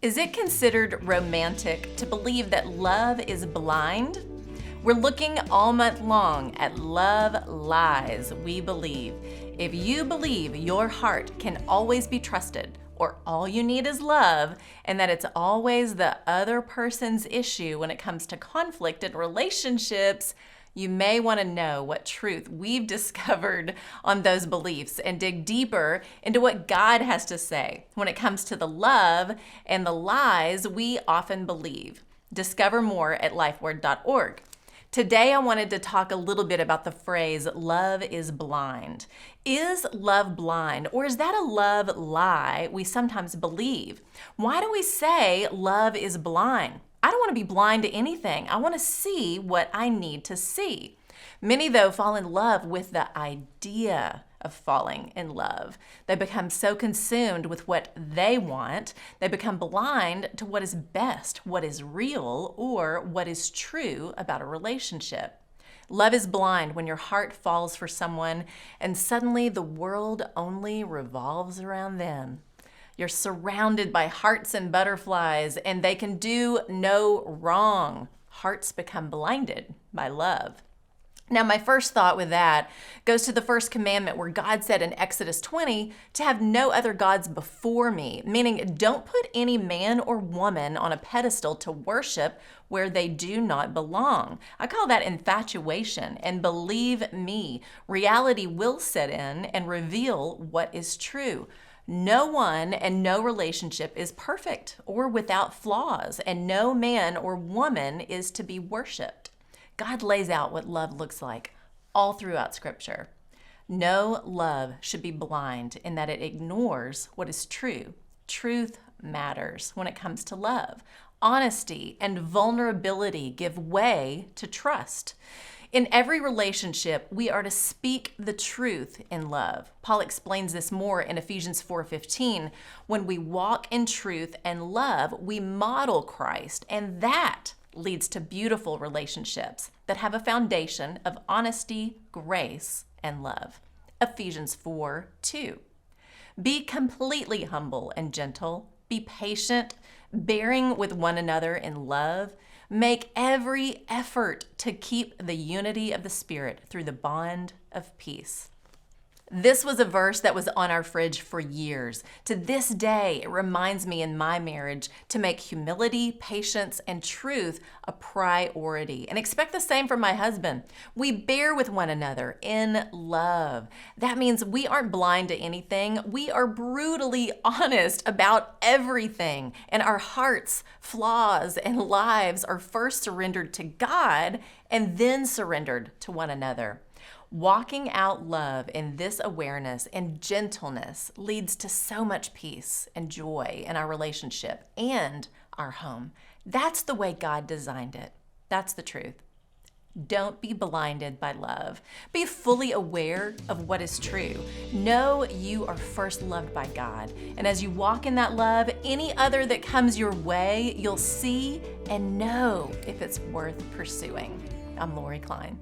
Is it considered romantic to believe that love is blind? We're looking all month long at Love Lies We Believe. If you believe your heart can always be trusted, or all you need is love, and that it's always the other person's issue when it comes to conflict in relationships, you may want to know what truth we've discovered on those beliefs and dig deeper into what God has to say when it comes to the love and the lies we often believe. Discover more at lifeword.org. Today, I wanted to talk a little bit about the phrase, love is blind. Is love blind, or is that a love lie we sometimes believe? Why do we say love is blind? I don't want to be blind to anything. I want to see what I need to see. Many, though, fall in love with the idea of falling in love. They become so consumed with what they want, they become blind to what is best, what is real, or what is true about a relationship. Love is blind when your heart falls for someone and suddenly the world only revolves around them. You're surrounded by hearts and butterflies, and they can do no wrong. Hearts become blinded by love. Now, my first thought with that goes to the first commandment where God said in Exodus 20 to have no other gods before me, meaning don't put any man or woman on a pedestal to worship where they do not belong. I call that infatuation, and believe me, reality will set in and reveal what is true. No one and no relationship is perfect or without flaws, and no man or woman is to be worshiped. God lays out what love looks like all throughout Scripture. No love should be blind in that it ignores what is true. Truth matters when it comes to love. Honesty and vulnerability give way to trust. In every relationship, we are to speak the truth in love. Paul explains this more in Ephesians 4:15. When we walk in truth and love, we model Christ, and that leads to beautiful relationships that have a foundation of honesty, grace, and love. Ephesians 4:2. Be completely humble and gentle. Be patient, bearing with one another in love. Make every effort to keep the unity of the Spirit through the bond of peace. This was a verse that was on our fridge for years. To this day, it reminds me in my marriage to make humility, patience, and truth a priority. And expect the same from my husband. We bear with one another in love. That means we aren't blind to anything. We are brutally honest about everything. And our hearts, flaws, and lives are first surrendered to God and then surrendered to one another. Walking out love in this awareness and gentleness leads to so much peace and joy in our relationship and our home. That's the way God designed it. That's the truth. Don't be blinded by love. Be fully aware of what is true. Know you are first loved by God. And as you walk in that love, any other that comes your way, you'll see and know if it's worth pursuing. I'm Lori Klein.